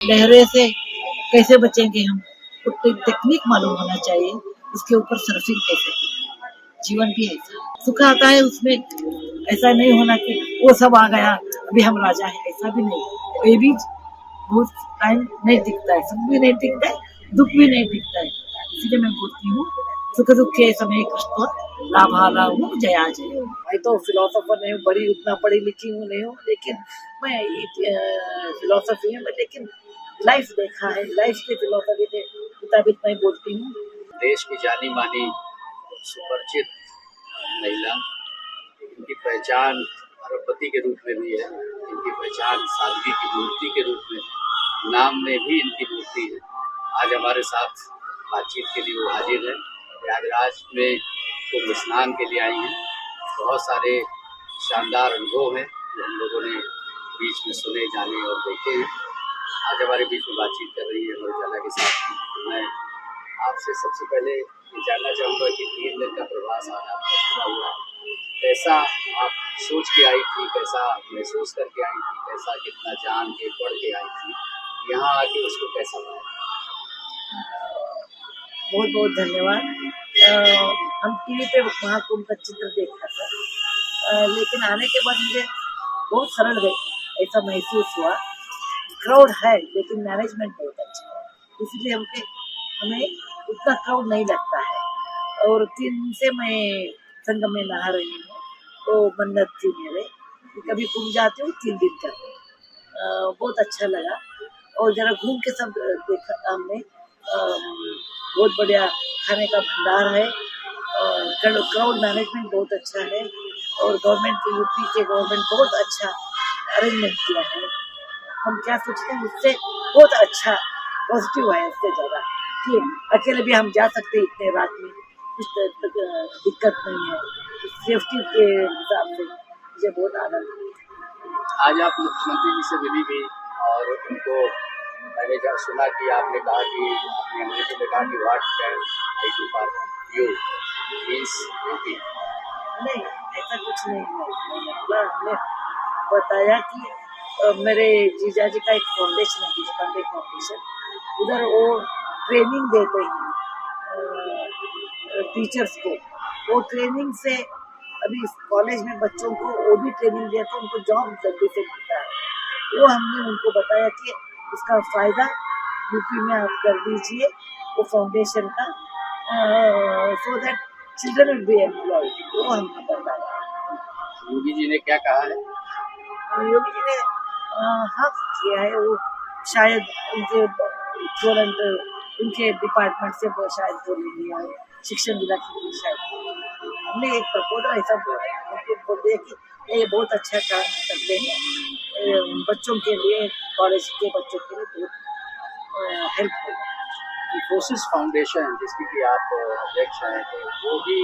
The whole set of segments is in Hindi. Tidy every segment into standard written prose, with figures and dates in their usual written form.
लहरे से कैसे बचेंगे हम, तो टेक्निक मालूम होना चाहिए, उसके ऊपर सर्फिंग कैसे करें। जीवन भी ऐसा सुख आता है उसमें, ऐसा नहीं होना कि वो सब आ गया अभी हम राजा हैं, ऐसा भी नहीं। ये भी बहुत टाइम नहीं टिकता है, सुख भी नहीं टिकता है, दुख भी नहीं टिकता है। इसलिए मैं बोलती हूँ सुख दुख के समय कृष्ण लाभा लाभ जया जय। मैं तो फिलोसोफर नहीं हूँ, बड़ी उतना पढ़ी लिखी हूँ नहीं हूँ, लेकिन मैं फिलोसफी है, लेकिन लाइफ देखा है, लाइफ की फिलोसफी के मुताबिक मैं बोलती हूँ। देश की जानी मानी सुपरिचित महिला, इनकी पहचान अरबपति के रूप में भी है, इनकी पहचान सादगी की मूर्ति के रूप में, नाम में भी इनकी मूर्ति है। आज हमारे साथ बातचीत के लिए वो हाजिर है। प्रयागराज में कुंभ स्नान के लिए आई हैं। बहुत सारे शानदार अनुभव हैं जो हम लोगों ने बीच में सुने, जाने और देखे हैं। आज हमारे बीच में बातचीत कर रही है अमर उजाला के साथ। मैं आपसे सबसे पहले ये जानना चाहूँगा कि 3 दिन का प्रवास आज आपका पूरा हुआ, कैसा आप सोच के आई थी, कैसा महसूस करके आई थी, कैसा कितना जान के पढ़ के आई थी, यहाँ आके उसको कैसा पाया? बहुत बहुत धन्यवाद। हम टीवी पे महाकुंभ का चित्र देखा था, लेकिन आने के बाद मुझे बहुत सरल ऐसा महसूस हुआ। क्राउड है लेकिन मैनेजमेंट बहुत अच्छा है, इसलिए हमें उतना क्राउड नहीं लगता है। और 3 दिन से मैं संगम में नहा रही हूँ, तो मन्नत थी मेरे कि कभी कुंभ जाती हूँ 3 दिन तक। बहुत अच्छा लगा और जरा घूम के सब देखा हमने। बहुत बढ़िया खाने का भंडार है, क्राउड मैनेजमेंट बहुत अच्छा है और गवर्नमेंट की यूपी के गवर्नमेंट बहुत अच्छा अरेंजमेंट किया है। हम क्या सोचते हैं उससे बहुत अच्छा पॉजिटिव है, इससे ज़्यादा कि अकेले भी हम जा सकते हैं इतने रात में, कुछ दिक्कत नहीं है। सेफ्टी के हिसाब से मुझे बहुत आनंद है। आज आप मुख्यमंत्री जी से मिली भी और उनको मैंने जब सुना कि आपने कहा कि आपने अंग्रेजी में कहा कि what can I do for you means UP. नहीं, ऐसा कुछ नहीं है। हमने बताया कि मेरे जीजा जी का एक फाउंडेशन है, देशपांडे फाउंडेशन, उधर वो ट्रेनिंग देते हैं टीचर्स को। वो ट्रेनिंग से अभी कॉलेज में बच्चों को वो भी ट्रेनिंग दिया तो उनको जॉब जल्दी से मिलता है। वो हमने उनको बताया कि उसका फायदा यूपी में आप कर दीजिए वो फाउंडेशन का, so that children will be employed. वो हमने बताया। योगी जी ने क्या कहा है? योगी जी ने हाँ किया है, वो शायद उनके तुरंत उनके डिपार्टमेंट से शायद बोले दिया है, शिक्षण विभाग की शायद हमने एक प्रपोजल ऐसा बोल दिया कि ये बहुत अच्छा काम करते हैं बच्चों के लिए, कॉलेज के बच्चों के लिए बहुत हेल्प होगा। इन्फोसिस फाउंडेशन जिसकी कि आप अध्यक्ष हैं, तो वो भी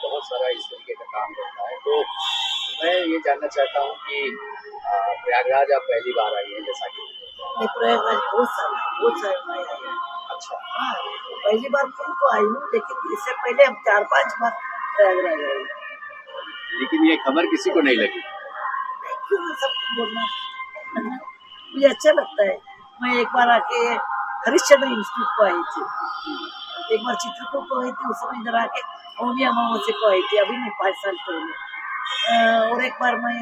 बहुत सारा इस तरीके का काम करता है। तो मैं ये जानना चाहता हूँ कि प्रयागराज आप पहली बार आई हैं, जैसा कि प्रयागराज बहुत सारे आए हैं। अच्छा, हाँ, पहली बार को आई हूँ, लेकिन इससे पहले हम 4-5 बार प्रयागराज आए। लेकिन ये खबर किसी को नहीं लगी। क्यों सबको बोलना मुझे अच्छा लगता है। मैं एक बार आके हरिश्चंद्र इंस्टीट्यूट को आई थी, एक बार चित्रकूट को आई थी, उस समय इधर आके ओमी अमावस्या को आई थी, अभी नहीं 5 साल पहले। और एक बार मैं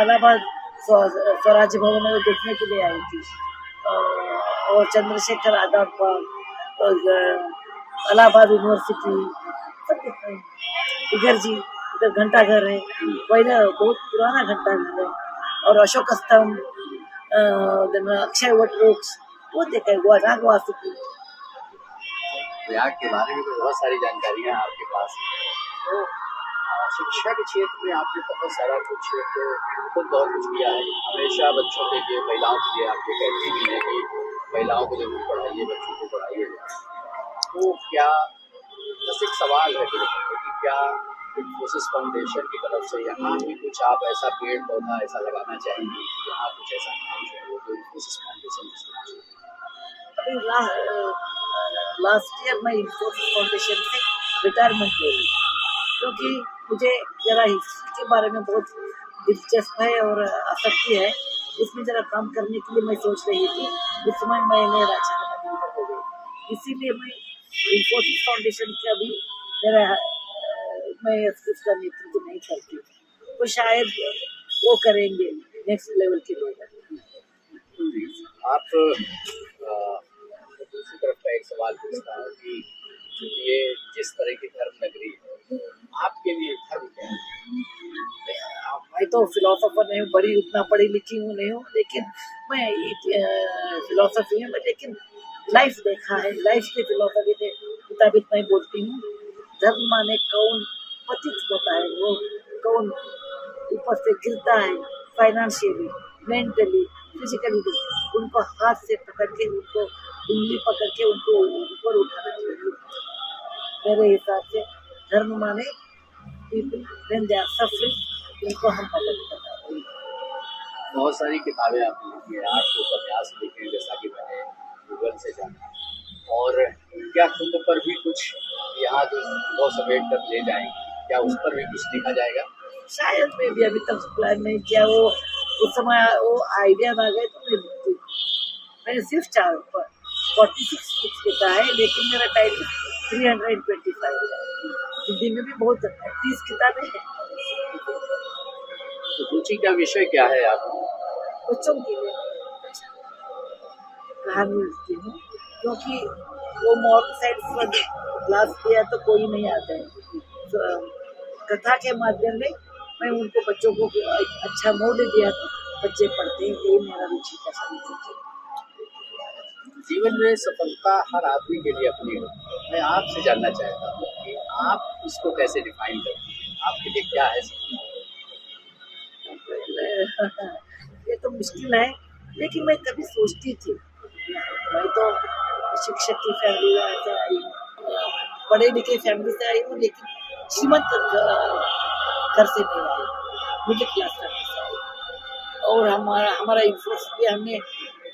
इलाहाबाद स्वराज्य भवन में देखने के लिए आई थी, और चंद्रशेखर आजाद पार्क और इलाहाबाद यूनिवर्सिटी इधर जी, इधर घंटा घर है, पहले बहुत पुराना घंटा घर है, और अशोक स्तंभ, अक्षय वट वृक्ष वो देखा है, नाग वासुकी। प्रयाग के बारे में तो बहुत सारी जानकारियाँ आपके पास हैं। तो शिक्षा के क्षेत्र में आपने बहुत सारा कुछ तो खुद बहुत कुछ किया है। हमेशा बच्चों के लिए, महिलाओं के लिए आप ये कहती भी हैं कि महिलाओं को जरूर पढ़ाइए, बच्चों को पढ़ाइए। तो क्या बस एक सवाल है कि क्या इन्फोसिस फाउंडेशन की तरफ से यहाँ भी कुछ आप ऐसा पेड़ पौधा ऐसा लगाना चाहेंगे, यहाँ कुछ ऐसा जो इन्फोसिस फाउंडेशन? लास्ट ईयर मैं इन्फोसिस फाउंडेशन से रिटायरमेंट ले ली, क्योंकि मुझे जरा हिस्ट्री के बारे में बहुत दिलचस्प है और आसक्ति है, इसमें जरा काम करने के लिए मैं सोच रही थी। उस समय मैंने राजस्थान में हो गई, इसीलिए मैं इन्फोसिस फाउंडेशन का भी मेरा मैं उसका नेतृत्व नहीं करती, तो शायद वो करेंगे नेक्स्ट लेवल के लोग। आप दूसरी तरफ का एक सवाल पूछता हूँ कि ये जिस तरह की धर्म नगरी है, आपके लिए धर्म क्या है? मैं तो फिलोसोफर नहीं हूँ, बड़ी उतना पढ़ी लिखी हूँ नहीं हूँ, लेकिन मैं फिलोसफी में लेकिन लाइफ देखा है, लाइफ की फिलोसफी के मुताबिक मैं बोलती हूँ। धर्म माने कौन पतित होता है, वो कौन ऊपर से गिरता है फाइनेंशियली, मेंटली, फिजिकली, उनको हाथ से पकड़ के, उनको उंगली पकड़ के उनको ऊपर उठाना चाहिए। मेरे हिसाब से धर्म माने people when they are suffering, उनको हम मदद करना चाहिए। बहुत सारी किताबें आपने लिखी है, आपको उपन्यास लिखे हैं, जैसा कि मैंने गूगल से जाना, और क्या कुंभ पर भी कुछ यहाँ जो अनुभव समेट कर ले जाएंगे, क्या उस पर भी कुछ लिखा जाएगा? शायद मैं भी अभी तक प्लान नहीं किया, वो उस समय वो आइडिया आ गए तो मैंने सिर्फ 46 बुक्स लिखा है, लेकिन मेरा टाइटल 325 है। हिंदी में भी बहुत 30 किताबें हैं। तो रुचि का विषय क्या है आपको? बच्चों के लिए कहानी लिखती हूँ, क्योंकि वो मॉरल साइड पर क्लास किया तो कोई नहीं आता है, तो कथा के माध्यम में मैं उनको बच्चों को अच्छा मूल्य दिया तो बच्चे पढ़ते हैं, यही मेरा रुचि का सब्जेक्ट है। जीवन में सफलता हर आदमी के लिए अपनी हो, मैं आपसे जानना चाहता हूँ कि आप इसको कैसे डिफाइन करते हैं, आपके लिए क्या है सफलता? ये तो मुश्किल है, लेकिन मैं कभी सोचती थी, मैं तो शिक्षक की फैमिली से आई हूँ, पढ़े लिखे फैमिली से आई हूँ, लेकिन श्रीमंत घर से नहीं आई, मिडिल क्लास फैमिली से आई। और हमारा इन्फ्लुएंस भी हमने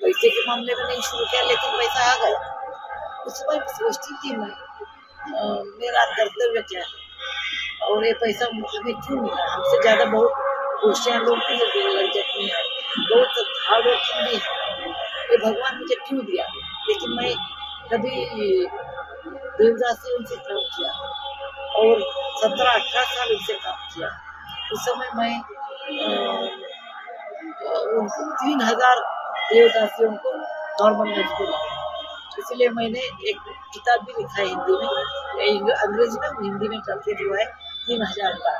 पैसे के मामले में नहीं शुरू किया, लेकिन पैसा आ गया। उस समय सोचती थी मैं, मेरा कर्तव्य क्या है और ये पैसा हमें क्यों मिला। हमसे ज़्यादा बहुत होशियार लोग भी लग जाते हैं, बहुत हार्ड वर्किंग भी है, ये भगवान मुझे क्यों दिया। लेकिन मैं कभी देवदास से उनसे काम किया और 17-18 साल उनसे काम किया। उस समय मैं 3000 देवदासियों को नॉर्मल लाइफ को लाया, इसलिए मैंने एक किताब भी लिखा है हिंदी में, अंग्रेजी में, हिंदी में ट्रांसलेट हुआ है 3000 का।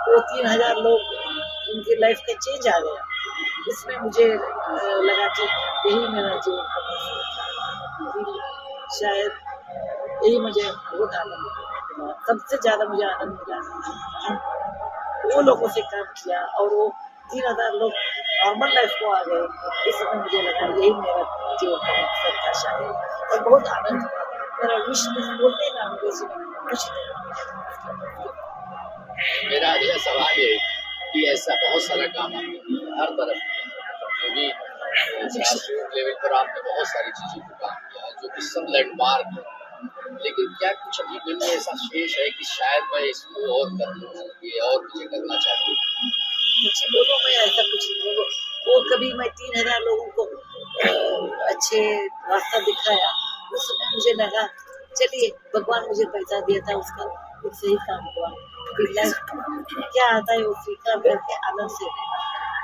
वो 3000 लोग उनकी लाइफ का चेंज आ गया, इसमें मुझे लगा कि यही मेरा जीवन का मकसद है। शायद यही मुझे बहुत आनंद मिला, सबसे ज़्यादा मुझे आनंद मिला वो लोगों से काम किया और वो 3000 लोग नॉर्मल लाइफ को आ गए। इस समय मुझे लगा यही मेरा जीवन का मकसद था शायद, और बहुत आनंद हुआ। मेरा विश बोलते हैं ना अंग्रेजी में, कुछ मेरा अगला सवाल है कि ऐसा बहुत सारा काम आपने हर तरफ जो भी लेवल पर आपने बहुत सारी चीज़ों को काम किया जो कि सब लैंडमार्क है, लेकिन क्या कुछ अभी मन में ऐसा शेष है कि शायद मैं इसको और कर लूँ, ये और मुझे करना चाहिए? मुझे बोलो, मैं ऐसा कुछ नहीं बोलो। वो कभी मैं 3000 लोगों को अच्छे रास्ता दिखाया, उस समय मुझे लगा चलिए भगवान मुझे पैसा दिया था, उसका एक सही काम हुआ। क्या आता है वो स्वीकार करके आनंद से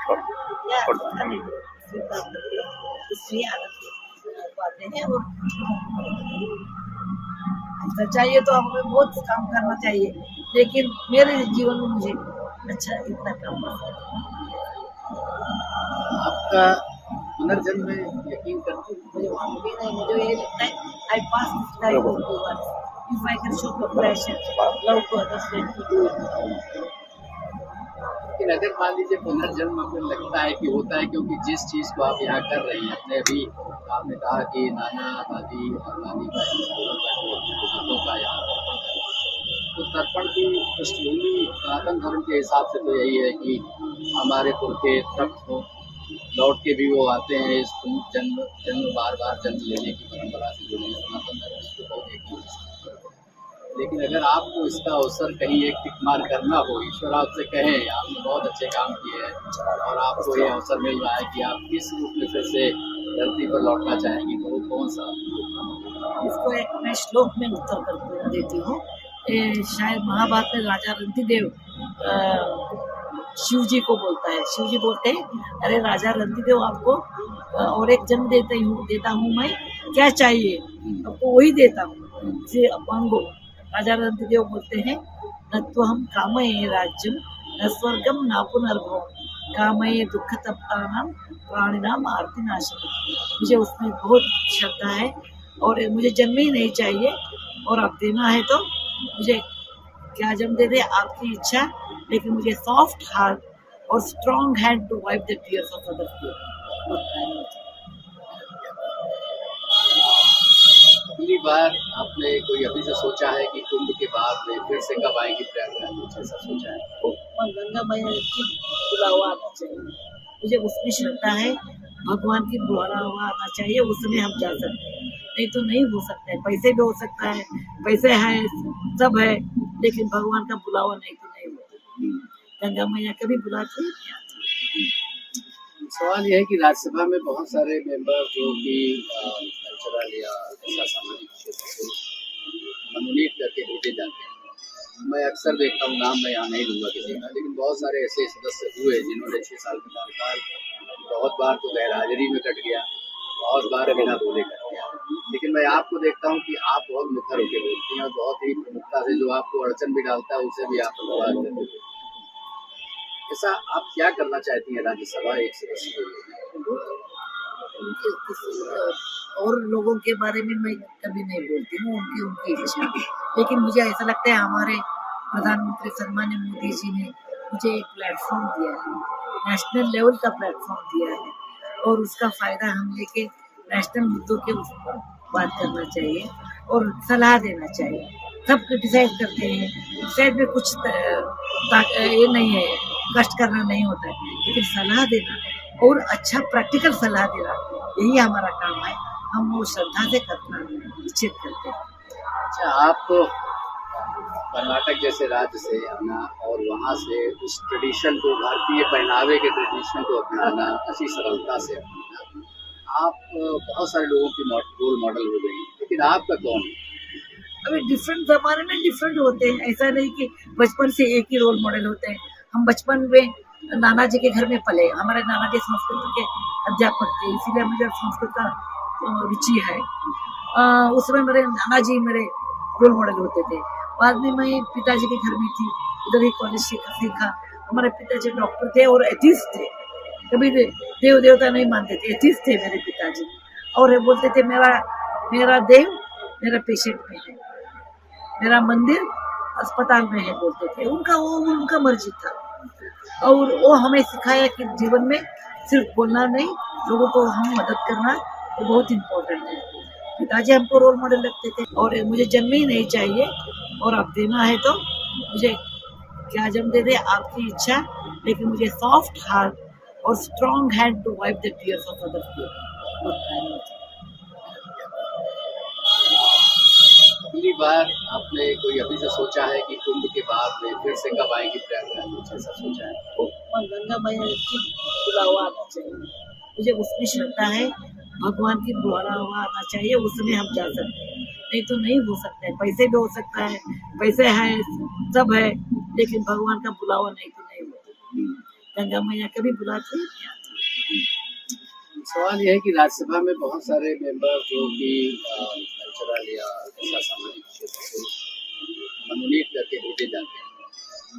क्या आता नहीं स्वीकार करके, इसलिए आनंद पाते हैं। और ऐसा चाहिए तो हमें बहुत काम करना चाहिए, लेकिन मेरे जीवन में मुझे अच्छा इतना काम आपका पुनर्जन्म में यकीन करते हैं? मुझे मालूम भी नहीं, मुझे ये लगता है I pass this life once if I can show compassion, love to others, let me do it. लेकिन अगर मान लीजिए पुनर्जन्म आपको लगता है कि होता है, क्योंकि जिस चीज़ को आप यहाँ कर रही हैं, अपने अभी आपने कहा कि नाना दादी और नानी का बुजुर्गों का यहाँ तर्पण कर, तो तर्पण की पृष्ठभूमि सनातन धर्म के हिसाब से तो यही है कि हमारे पुरखे तृप्त हो, लौट के भी वो आते हैं, इस जन्म बार बार जन्म लेने की परंपरा से जुड़े हैं। सनातन धर्म इसको बहुत एक लेकिन अगर आपको इसका अवसर कहीं एक टिक मार करना हो, ईश्वर आपसे कहें आपने बहुत अच्छे काम किए हैं और आपको ये अवसर मिल रहा है कि आप किस रूप में फिर से धरती पर लौटना चाहेंगी, तो वो कौन सा? इसको एक मैं श्लोक में उत्तर कर देती हूँ। शायद महाभारत में राजा रंतिदेव शिव जी को बोलता है। शिव जी बोलते हैं, अरे राजा रंतिदेव आपको और एक जन्म देता हूँ मैं, क्या चाहिए आपको वही देता हूँ, इसे मांगो। राजा रंतिदेव बोलते हैं, न तो हम कामये राज्यम न स्वर्गम न पुनर्भव कामये दुख तप्तानाम प्राणिनाम आरती नाशक। मुझे उसमें बहुत श्रद्धा है और मुझे जन्म ही नहीं चाहिए, और अब देना है तो मुझे क्या जन्म दे दे आपकी इच्छा, लेकिन मुझे सॉफ्ट हार्ट और strong hand to wipe the tears of others. पहली बार आपने कोई अभी से सोचा है कि कुंभ के बाद में फिर से कब आएंगी प्रयागराज, कुछ ऐसा सोचा है? गंगा मैया की बुलावा आना चाहिए, मुझे उसमें श्रद्धा है। भगवान की बुलावा आना चाहिए, उसमें हम जा सकते हैं, नहीं तो नहीं हो सकता है। पैसे भी हो सकता है, पैसे है सब है, लेकिन भगवान का बुलावा नहीं तो नहीं होता। गंगा मैया कभी बुलाती है नहीं आती। सवाल यह है कि राज्यसभा में बहुत सारे मेंबर जो कि कल्चरल या ऐसा सामाजिक क्षेत्र से मनोनीत करके भेजे जाते हैं। मैं अक्सर देखता हूँ, नाम मैं यहाँ नहीं लूँगा किसी का, लेकिन बहुत सारे ऐसे सदस्य हुए जिन्होंने 6 साल का कार्यकाल बहुत बार तो गैरहाजिरी में कट गया, बहुत बार बिना बोले कट गया। लेकिन मैं आपको देखता हूँ कि आप बहुत मुखर होकर बोलती हैं और बहुत ही प्रमुखता से जो आपको अड़चन भी डालता है उसे भी आप अनुवाद करते हैं। ऐसा आप क्या करना चाहती हैं राज्यसभा एक सदस्य के लिए? और लोगों के बारे में मैं कभी नहीं बोलती हूँ, उनकी उनकी इच्छा। लेकिन मुझे ऐसा लगता है हमारे प्रधानमंत्री सम्मान्य मोदी जी ने मुझे एक प्लेटफॉर्म दिया है, नेशनल लेवल का प्लेटफॉर्म दिया है, और उसका फायदा हम लेके नेशनल मुद्दों के उस पर बात करना चाहिए और सलाह देना चाहिए। सब क्रिटिसाइज करते हैं, क्रिटिसाइज में कुछ ये नहीं है, कष्ट करना नहीं होता है, लेकिन सलाह देना और अच्छा प्रैक्टिकल सलाह देना, यही हमारा काम है। हम वो श्रद्धा से करना निश्चित करते हैं। अच्छा, आप कर्नाटक जैसे राज्य से आना और वहाँ से उस ट्रेडिशन को, भारतीय पहनावे के ट्रेडिशन को अपनाना, अच्छी सरलता से अपनाना, आप बहुत सारे लोगों की रोल मॉडल हो गई, लेकिन आपका कौन है? अभी डिफरेंट जमाने में डिफरेंट होते हैं, ऐसा नहीं कि बचपन से एक ही रोल मॉडल होते हैं। हम बचपन में नाना जी के घर में पले, हमारे नाना जी संस्कृत के अध्यापक थे, इसीलिए मुझे संस्कृत का रुचि है। उसमें मेरे नाना जी मेरे रोल मॉडल होते थे। बाद में मैं पिताजी के घर में थी, उधर ही कॉलेज सीखा। हमारे पिताजी डॉक्टर थे और एथिस्ट थे, कभी देव देवता नहीं मानते थे, एथिस्ट थे मेरे पिताजी। और ये बोलते थे मेरा देव मेरा पेशेंट में है, मेरा मंदिर अस्पताल में है, बोलते थे। उनका मर्जी था, और वो हमें सिखाया कि जीवन में सिर्फ बोलना नहीं, लोगों को हम मदद करना तो बहुत इम्पोर्टेंट है। पिताजी हमको रोल मॉडल लगते थे, और मुझे जन्म ही नहीं चाहिए, और अब देना है तो मुझे क्या जन्म दे दे आपकी इच्छा, लेकिन मुझे सॉफ्ट हार्ट और strong hand to wipe the tears of others. पहली बार आपने कोई अभी से सोचा है कि कुंभ के बाद में फिर से कब आएंगी प्रयागराज, कुछ ऐसा सोचा है? गंगा मैया की बुलावा आना चाहिए, मुझे उसमें श्रद्धा है। भगवान की बुलावा आना चाहिए, उसमें हम जा सकते हैं, नहीं तो नहीं हो सकता है। पैसे भी हो सकता है, पैसे है सब है, लेकिन भगवान का बुलावा नहीं तो नहीं होता। गंगा मैया कभी बुलाती है नहीं आती। सवाल यह है कि राज्यसभा में बहुत सारे मेंबर जो कि कल्चरल या ऐसा सामाजिक क्षेत्र से मनोनीत करके भेजे जाते हैं।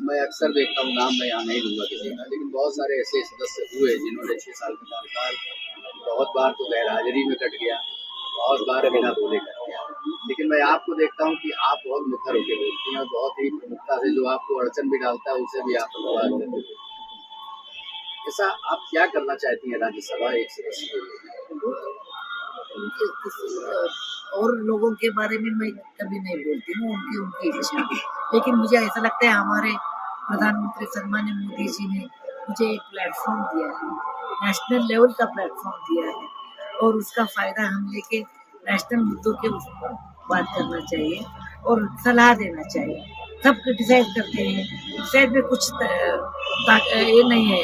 मैं अक्सर देखता हूँ, नाम मैं यहाँ नहीं लूँगा किसी का, लेकिन बहुत सारे ऐसे सदस्य हुए जिन्होंने 6 साल का कार्यकाल बहुत बार तो गैरहाजिरी में कट गया, बहुत बार बिना बोले कट गया। लेकिन मैं आपको देखता हूँ कि आप बहुत मुखर होकर बोलती हैं और बहुत ही प्रमुखता से जो आपको अड़चन भी डालता है उसे भी आप अनुवाद करते हैं। ऐसा आप क्या करना चाहती हैं राज्यसभा एक सदस्य के लिए? और लोगों के बारे में मैं कभी नहीं बोलती हूँ, उनकी उनकी इच्छा। लेकिन मुझे ऐसा लगता है हमारे प्रधानमंत्री सम्मान्य मोदी जी ने मुझे एक प्लेटफॉर्म दिया है, नेशनल लेवल का प्लेटफॉर्म दिया है, और उसका फायदा हम लेके नेशनल मुद्दों के उस पर बात करना चाहिए और सलाह देना चाहिए। सब क्रिटिसाइज करते हैं, क्रिटिसाइज में कुछ ये नहीं है,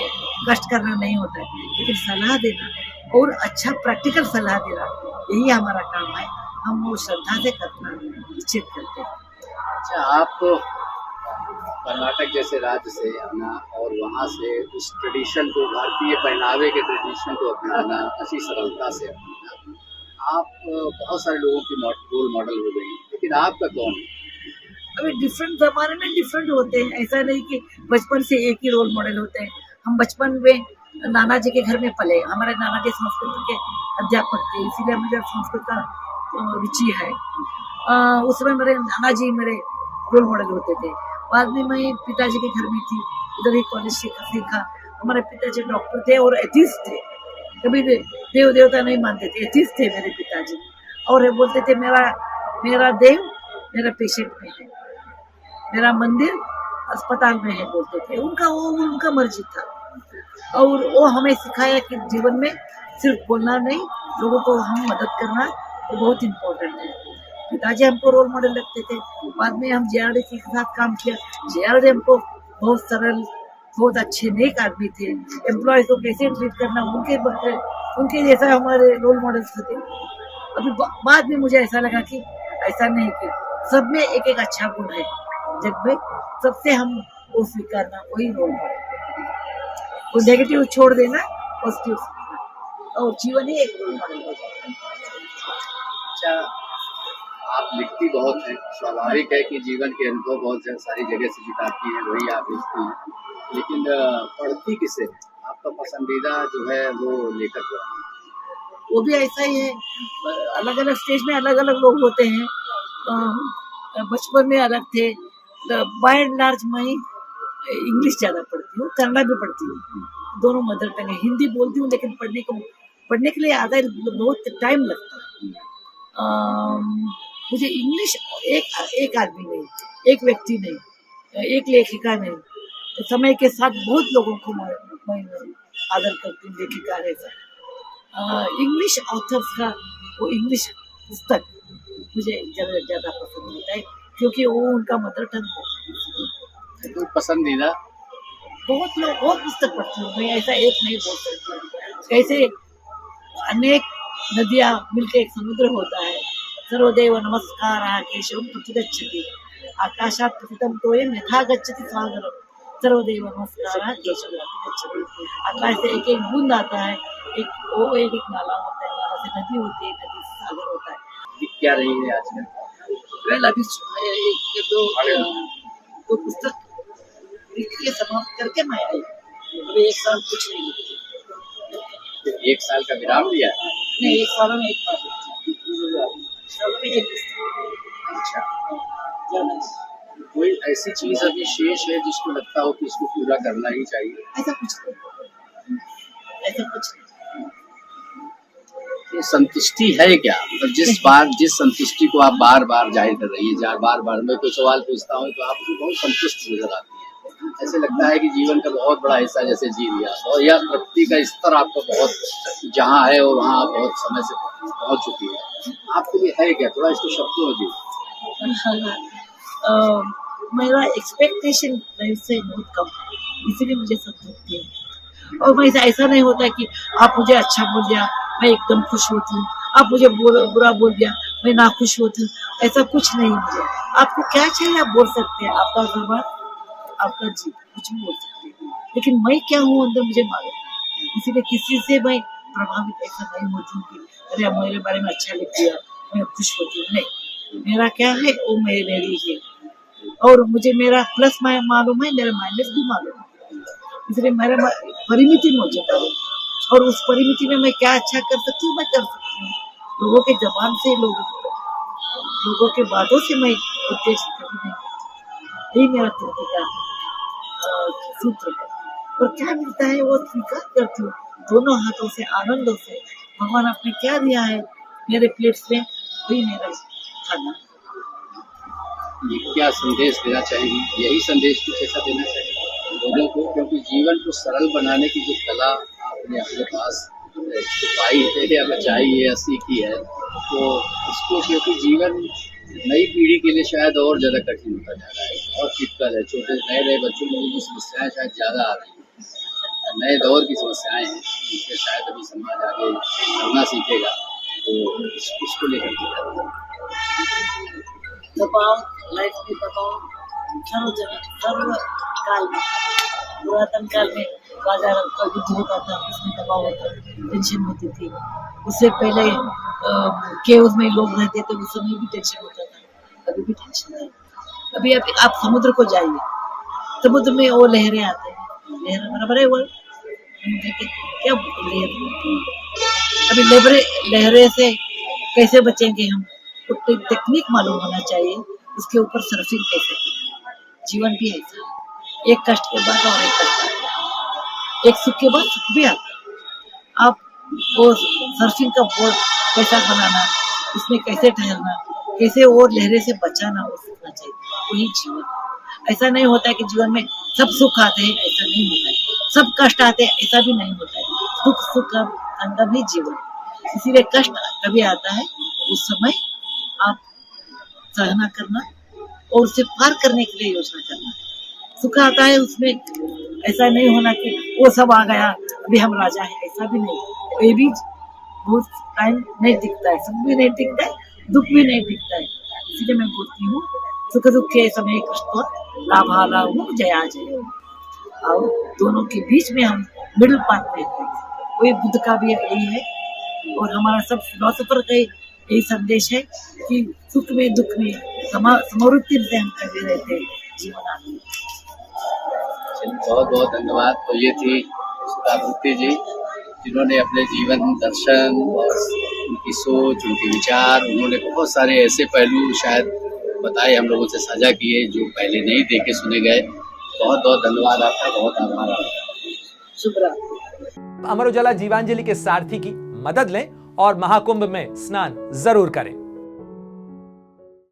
कष्ट करना नहीं होता है, लेकिन सलाह देना और अच्छा प्रैक्टिकल सलाह देना यही हमारा काम है। हम वो श्रद्धा से करना निश्चित करते हैं। अच्छा, आप कर्नाटक जैसे राज्य से आना और वहाँ से उस ट्रेडिशन को, भारतीय पहनावे के ट्रेडिशन को अपनाना, उसी सरलता से अपनाना, आप बहुत सारे लोगों की रोल मॉडल हो गई, लेकिन आपका कौन है? अभी डिफरेंट ज़माने में डिफरेंट होते हैं, ऐसा नहीं कि बचपन से एक ही रोल मॉडल होते हैं। हम बचपन में नाना जी के घर में पले, हमारे नाना जी संस्कृत के अध्यापक थे, इसीलिए मुझे संस्कृत का रुचि है। उस समय मेरे नाना जी मेरे रोल मॉडल होते थे। बाद में मैं पिताजी के घर में थी, उधर ही कॉलेज सीखा। हमारे पिताजी डॉक्टर थे और एथिस्ट थे, कभी देव देवता नहीं मानते थे, एथिस्ट थे मेरे पिताजी। और बोलते थे मेरा देव मेरा पेशेंट में है, मेरा मंदिर अस्पताल में है, बोलते थे। उनका मर्जी था और वो हमें सिखाया कि जीवन में सिर्फ बोलना नहीं, लोगों को हम मदद करना तो बहुत इम्पोर्टेंट है। पिताजी हमको रोल मॉडल लगते थे। बाद में हम JRD के साथ काम किया। JRD हमको बहुत सरल, बहुत अच्छे नेक आदमी थे। एम्प्लॉयज को कैसे ट्रीट करना उनके जैसा हमारे रोल मॉडल्स थे। अभी बाद में मुझे ऐसा लगा कि ऐसा नहीं, कि सब में एक एक अच्छा गुण है जग में, सबसे हम वो स्वीकारना, वही रोल मॉडल। वो नेगेटिव छोड़ देना, पॉजिटिव और जीवन ही एक रोल मॉडल हो जाता है। अच्छा, आप लिखती बहुत हैं, स्वाभाविक है कि जीवन के अनुभव बहुत सारी जगह से जुटाती हैं, वही आप लिखती हैं, लेकिन पढ़ती किसे? आपका पसंदीदा जो है वो लेखक कौन है? वो भी ऐसा ही है, अलग अलग स्टेज में अलग अलग लोग होते हैं। बचपन में अलग थे। बाय एंड लार्ज मैं इंग्लिश ज़्यादा पढ़ती हूँ, कन्नड़ा भी पढ़ती हूँ, दोनों मदर टंग है। हिंदी बोलती हूँ लेकिन पढ़ने के लिए आधा बहुत टाइम लगता है। मुझे इंग्लिश एक आदमी नहीं, एक व्यक्ति नहीं, एक लेखिका नहीं, तो समय के साथ बहुत लोगों को मैं आदर करती हूँ, लेखिका है। इंग्लिश ऑथर्स का वो इंग्लिश पुस्तक मुझे ज़्यादा पसंद होता है, क्योंकि वो उनका मदर टंग है। तो पसंदीदा बहुत लोग बहुत पुस्तक पढ़ती हूँ मैं, ऐसा एक नहीं बोल सकती। कैसे अनेक नदियाँ मिलकर एक समुद्र होता है। सर्वदेव नमस्कारः केशवं प्रतिगच्छति, आकाशात् पतितं तोयं यथा गच्छति सागरं। सर्वदेव नमस्कारः केशवं प्रतिगच्छति। आकाश से एक एक बूंद आता है, एक नाला होता है, नाला से नदी होती है, नदी से सागर होता है। क्या रही है आजकल? वेल, अभी दो पुस्तक लिख के समाप्त करके मैं आई। अभी एक साल कुछ नहीं लिखी। एक साल का विराम लिया? नहीं, एक साल में एक बार में एक पुस्तक। अच्छा, ज़्यादा कोई ऐसी चीज अभी शेष है जिसको लगता हो कि इसको पूरा करना ही चाहिए? ऐसा कुछ नहीं, ऐसा कुछ नहीं। ये संतुष्टि है क्या? मतलब जिस संतुष्टि को आप बार बार जाहिर कर रही है, बार बार मैं कोई सवाल पूछता हूँ तो आपको बहुत संतुष्ट नजर आती है, ऐसे लगता है कि जीवन का बहुत बड़ा हिस्सा जैसे जी लिया, और यह तृप्ति का स्तर आपका बहुत जहाँ है और वहाँ बहुत समय से पहुँच चुकी है। आपके लिए है क्या? थोड़ा इसको शब्दों में जी। मेरा एक्सपेक्टेशन लाइफ से बहुत कम है, इसीलिए मुझे संतुष्टि है। और मैं ऐसा नहीं होता कि आप मुझे अच्छा बोल दिया मैं एकदम खुश होती हूँ, आप मुझे बुरा बोल दिया मैं ना खुश होती हूँ, ऐसा कुछ नहीं। मुझे आपको क्या चाहिए आप बोल सकते हैं, आपका जबान, आपका जी, कुछ भी बोल सकते हैं, लेकिन मैं क्या हूँ अंदर मुझे मालूम है। इसीलिए किसी से मैं प्रभावित ऐसा नहीं होती हूँ कि अरे मेरे बारे में अच्छा लिख दिया मैं खुश होती हूँ। नहीं, मेरा क्या है वो मेरे लिए है, और मुझे मेरा प्लस मालूम है, मेरा माइनस भी मालूम है। इसलिए मेरा परिमिति मौजूद है, और उस परिमिति में मैं क्या अच्छा कर सकती हूँ मैं कर सकती हूँ। लोगों के जबान से, लोगों के बातों से मैं उद्देश्य कभी नहीं करती। यही मेरा तृप्ति का सूत्र है, और क्या मिलता है वो स्वीकार करती हूँ दोनों हाथों से, आनंदों से। भगवान आपने क्या दिया है मेरे प्लेट्स में, वही मेरा खाना। ये क्या संदेश देना चाहिए? यही संदेश कुछ ऐसा देना चाहिए लोगों को, क्योंकि जीवन को सरल बनाने की जो कला आपने अपने पास छुपाई है या बचाई है या सीखी है, तो इसको, क्योंकि जीवन नई पीढ़ी के लिए शायद और ज़्यादा कठिन होता जा रहा है। बहुत टिपिकल है, छोटे नए नए बच्चों में जो समस्याएं शायद ज़्यादा आ रही हैं, नए दौर की समस्याएं हैं, जिससे शायद अभी समाज आगे बढ़ना सीखेगा। तो इसको लेकर के ज़्यादा दबाव, लाइफ में दबाव सर्व जगह, सर्व काल में, पुरातन काल में बाजार का युद्ध होता था, उसमें दबाव होता था, टेंशन होती थी। उससे पहले केव्स में लोग रहते थे, उस समय भी टेंशन होता था, अभी भी टेंशन है। अभी आप समुद्र को जाइए, समुद्र में वो लहरें आते हैं, लहरें बराबर है वो समुद्र के क्या लहरें, अभी लहरें से कैसे बचेंगे हम, तो टेक्निक मालूम होना चाहिए, उसके ऊपर सर्फिंग कैसे करें। जीवन भी ऐसा है, एक कष्ट के बाद और एक कष्ट आता है, एक सुख के बाद सुख भी आता है। आप वो सर्फिंग का बोर्ड कैसा बनाना, उसमें कैसे ठहरना, कैसे और लहरें से बचाना, वो सीखना चाहिए। वही जीवन है। ऐसा नहीं होता है कि जीवन में सब सुख आते हैं, ऐसा नहीं होता है, सब कष्ट आते हैं, ऐसा भी नहीं होता है। दुख सुख का अंदर ही जीवन है। इसीलिए कष्ट कभी आता है, उस समय आप सहना करना और उसे पार करने के लिए योजना करना। सुख आता है, उसमें ऐसा नहीं होना कि वो सब आ गया अभी हम राजा हैं, ऐसा भी नहीं। ये भी बहुत टाइम नहीं दिखता है, सुख भी नहीं दिखता है, दुख भी नहीं दिखता है। इसीलिए मैं बोलती हूँ, सुख दुख के समय कृष्ण लाभा लाभ जया जय, और दोनों के बीच में हम मिडिल पाथ में हैं। वही बुद्ध का भी यही है, और हमारा सब फिलोसोफर का यही संदेश है कि सुख में दुख में समृद्धि से हम कभी रहते जीवन आगे। बहुत बहुत धन्यवाद। तो ये थी सुधा मूर्ति जी, जिन्होंने अपने जीवन दर्शन और उनकी सोच, उनके विचार, उन्होंने बहुत सारे ऐसे पहलू शायद बताए, हम लोगों से साझा किए जो पहले नहीं देखे सुने गए। बहुत बहुत धन्यवाद आपका, बहुत आभार आपका। शुभ रात्रि। अमर उजाला जीवांजलि के सारथी की मदद लें और महाकुंभ में स्नान जरूर करें।